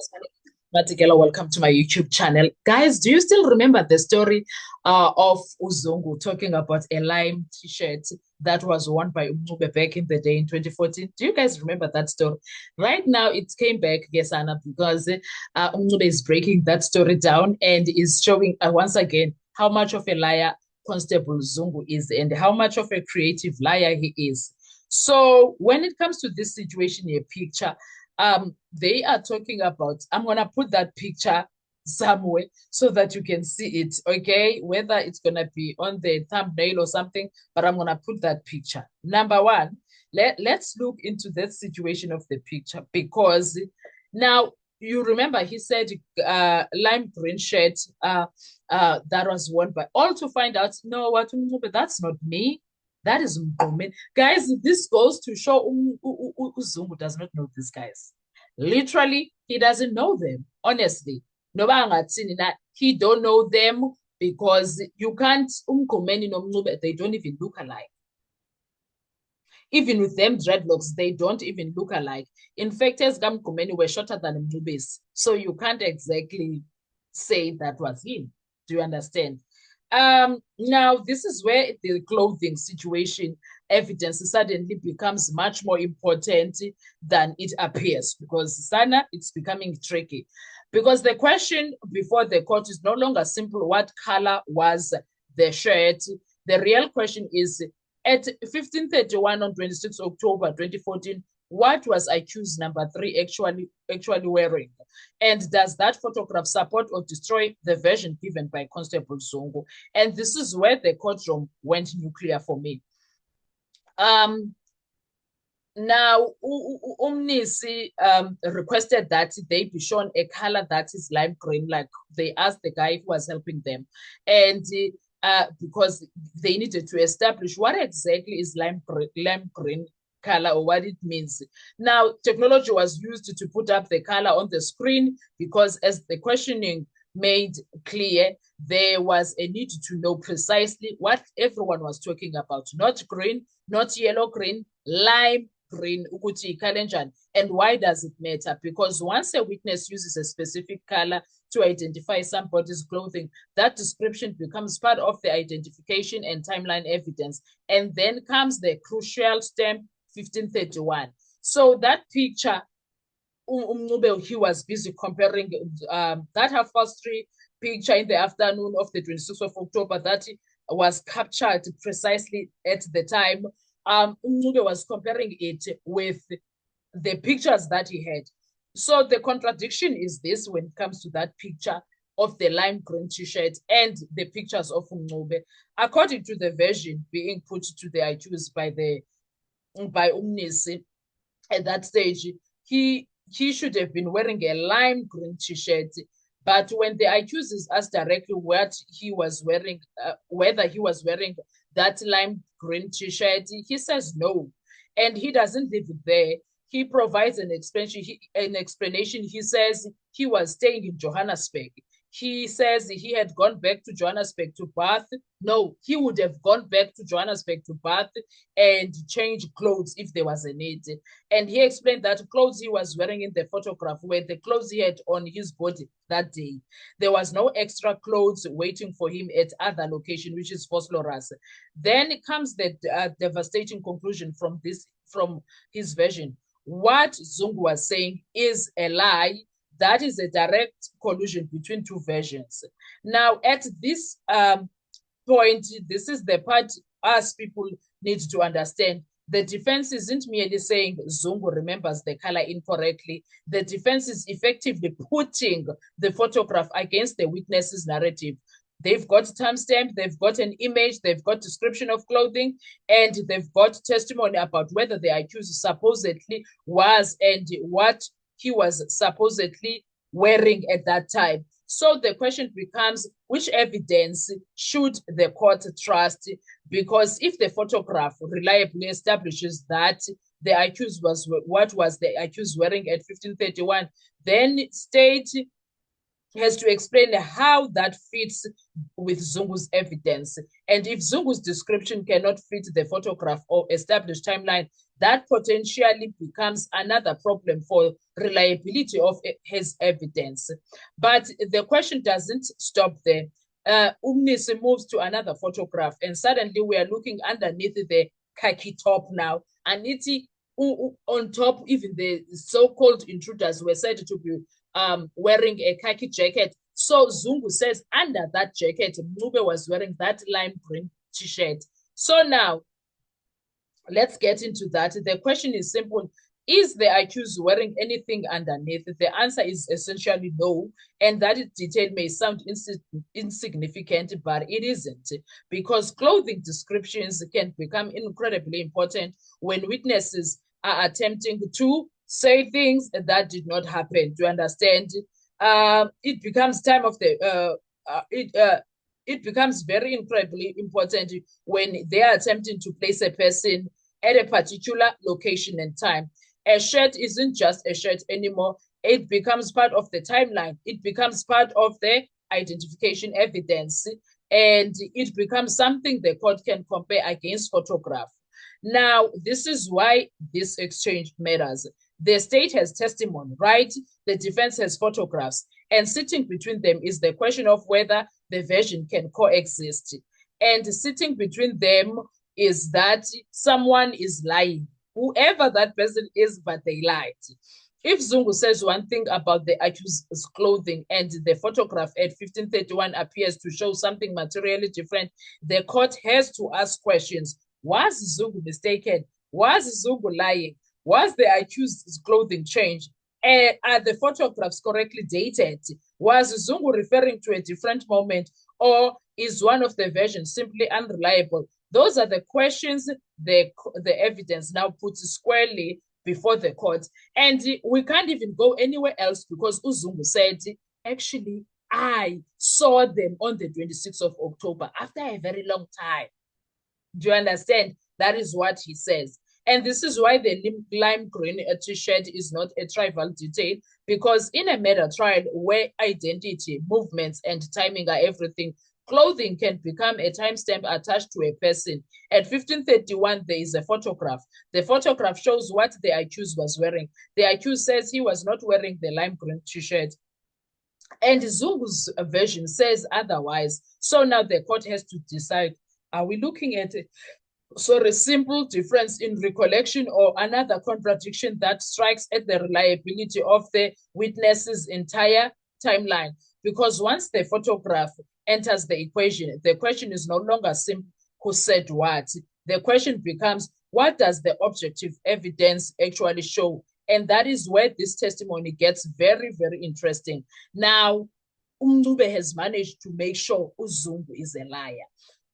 guys, my name is Matikela. Welcome to my YouTube channel. Guys, do you still remember the story of Uzungu talking about a lime t-shirt that was worn by Umncube back in the day in 2014? Do you guys remember that story? Right now, it came back, yes, Anna, because Umncube is breaking that story down and is showing once again how much of a liar Constable Zungu is and how much of a creative liar he is. So when it comes to this situation here, picture, they are talking about, I'm gonna put that picture somewhere so that you can see it, okay? Whether it's gonna be on the thumbnail or something, but I'm gonna put that picture. Number one, let's look into that situation of the picture because now you remember he said lime green shirt that was worn by all to find out, no, what, but that's not me. That is Mbomen. Guys, this goes to show Uzungu does not know these guys. Literally, he doesn't know them, honestly. He don't know them because you can't, they don't even look alike. Even with them dreadlocks, they don't even look alike. In fact, as Mgomeni were shorter than Mnubes. So you can't exactly say that was him. Do you understand? Now, this is where the clothing situation evidence suddenly becomes much more important than it appears because Sana, it's becoming tricky. Because the question before the court is no longer simple what color was the shirt. The real question is at 15:31 on 26 October 2014, what was accused number 3 actually wearing? And does that photograph support or destroy the version given by Constable Zungu? And this is where the courtroom went nuclear for me. Now, Umnisi requested that they be shown a color that is lime green, like they asked the guy who was helping them. And because they needed to establish what exactly is lime green color or what it means. Now, technology was used to put up the color on the screen because as the questioning made clear, there was a need to know precisely what everyone was talking about. Not green, not yellow green, lime green, ukuthi kalenjani. And why does it matter? Because once a witness uses a specific color to identify somebody's clothing, that description becomes part of the identification and timeline evidence. And then comes the crucial stamp 1531. So that picture, he was busy comparing that 3:30 picture in the afternoon of the 26th of October that was captured precisely at the time. Was comparing it with the pictures that he had. So the contradiction is this when it comes to that picture of the lime green t-shirt and the pictures of Umncube. According to the version being put to the accused by Umnisi at that stage, he should have been wearing a lime green t-shirt. But when the accused is asked directly what he was wearing, whether he was wearing that lime green t-shirt, he says no. And he doesn't leave it there. He provides an explanation. He says he was staying in Johannesburg. He says he had gone back to Johannesburg to bath. No, he would have gone back to Johannesburg to bath and change clothes if there was a need. And he explained that clothes he was wearing in the photograph were the clothes he had on his body that day. There was no extra clothes waiting for him at other location, which is Vosloorus. Then comes the devastating conclusion from his version. What Zungu was saying is a lie. That is a direct collusion between two versions. Now, at this point, this is the part us people need to understand. The defense isn't merely saying Zungu remembers the color incorrectly. The defense is effectively putting the photograph against the witness's narrative. They've got timestamp, they've got an image, they've got description of clothing, and they've got testimony about whether the accused supposedly was and what he was supposedly wearing at that time. So the question becomes, which evidence should the court trust? Because if the photograph reliably establishes that the accused was what was the accused wearing at 15:31, then state has to explain how that fits with Zungu's evidence. And if Zungu's description cannot fit the photograph or established timeline, that potentially becomes another problem for reliability of his evidence. But the question doesn't stop there. Umnisi moves to another photograph, and suddenly we are looking underneath the khaki top now. And on top, even the so-called intruders were said to be wearing a khaki jacket. So Zungu says under that jacket, Mncube was wearing that lime green t-shirt. So now, let's get into that. The question is simple. Is the accused wearing anything underneath? The answer is essentially no. And that detail may sound insignificant, but it isn't. Because clothing descriptions can become incredibly important when witnesses are attempting to say things that did not happen. Do you understand? It becomes time of the it becomes very incredibly important when they are attempting to place a person at a particular location and time. A shirt isn't just a shirt anymore. It becomes part of the timeline. It becomes part of the identification evidence, and it becomes something the court can compare against photograph. Now, this is why this exchange matters. The state has testimony, right? The defense has photographs, and sitting between them is the question of whether the version can coexist. And sitting between them is that someone is lying, whoever that person is, but they lied. If Zungu says one thing about the accused's clothing and the photograph at 1531 appears to show something materially different, the court has to ask questions. Was Zungu mistaken? Was Zungu lying? Was the accused's clothing changed? Are the photographs correctly dated? Was Zungu referring to a different moment, or is one of the versions simply unreliable? Those are the questions the evidence now puts squarely before the court. And we can't even go anywhere else because Uzungu said, actually, I saw them on the 26th of October after a very long time. Do you understand? That is what he says. And this is why the lime green t-shirt is not a trivial detail, because in a murder trial where identity, movements, and timing are everything, clothing can become a timestamp attached to a person. At 1531, there is a photograph. The photograph shows what the accused was wearing. The accused says he was not wearing the lime green t-shirt. And Zungu's version says otherwise. So now the court has to decide, are we looking at it? So a simple difference in recollection or another contradiction that strikes at the reliability of the witness's entire timeline? Because once the photograph enters the equation, the question is no longer simple who said what. The question becomes, what does the objective evidence actually show? And that is where this testimony gets very, very interesting. Now, Mncube has managed to make sure Uzungu is a liar.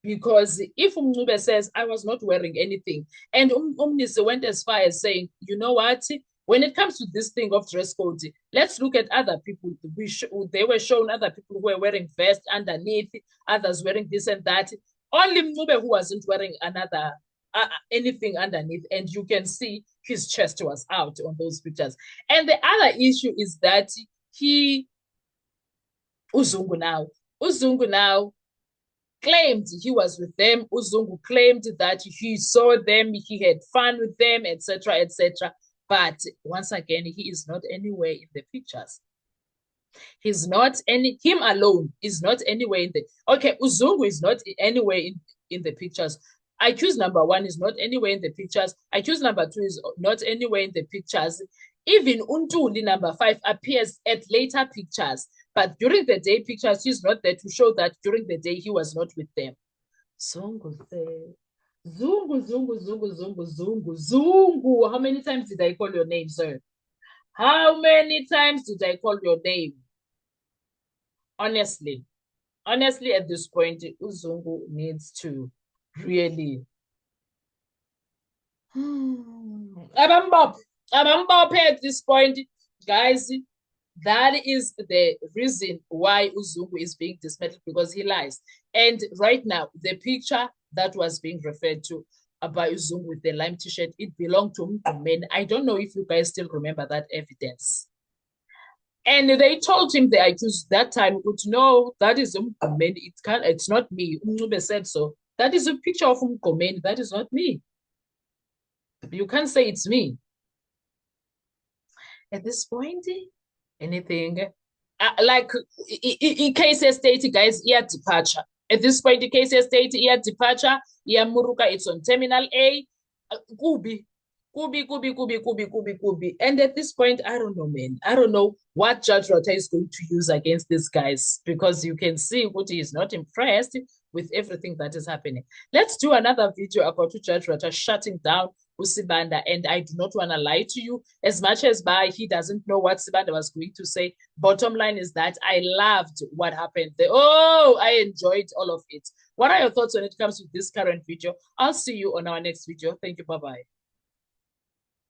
Because if Mncube says, I was not wearing anything, and Umnisi went as far as saying, you know what, when it comes to this thing of dress code, let's look at other people. They were shown other people who were wearing vests underneath, others wearing this and that. Only Mncube who wasn't wearing anything underneath, and you can see his chest was out on those pictures. And the other issue is that Uzungu now claimed he was with them. Uzungu claimed that he saw them, he had fun with them, etc., etc. But once again, he is not anywhere in the pictures. He's not him alone is not anywhere in the, okay, Uzungu is not anywhere in the pictures. Accused number 1 is not anywhere in the pictures. Accused number 2 is not anywhere in the pictures. Even Untuli number 5 appears at later pictures. But during the day pictures, he's not there to show that during the day he was not with them. Zungu said, Zungu. How many times did I call your name, sir? How many times did I call your name? Honestly, at this point, Uzungu needs to really Abambop at this point, guys. That is the reason why Uzungu is being dismantled, because he lies. And right now, the picture that was being referred to about Uzungu with the lime t-shirt, it belonged to Mncube. I don't know if you guys still remember that evidence. And they told him, the accused that time, no, that is Mncube. It's not me. Mncube said so. That is a picture of Mncube. That is not me. You can't say it's me. At this point, anything. Like KCS State, guys, departure. At this point, the KCS State, departure, Muruka, it's on Terminal A. Kubi, Kubi. And at this point, I don't know, man. I don't know what Judge Rota is going to use against these guys because you can see what he is not impressed with everything that is happening. Let's do another video about Judge Rota shutting down Usibanda. And I do not want to lie to you. As much as he doesn't know what Sibanda was going to say, bottom line is that I loved what happened there. Oh, I enjoyed all of it. What are your thoughts when it comes to this current video? I'll see you on our next video. Thank you. Bye-bye.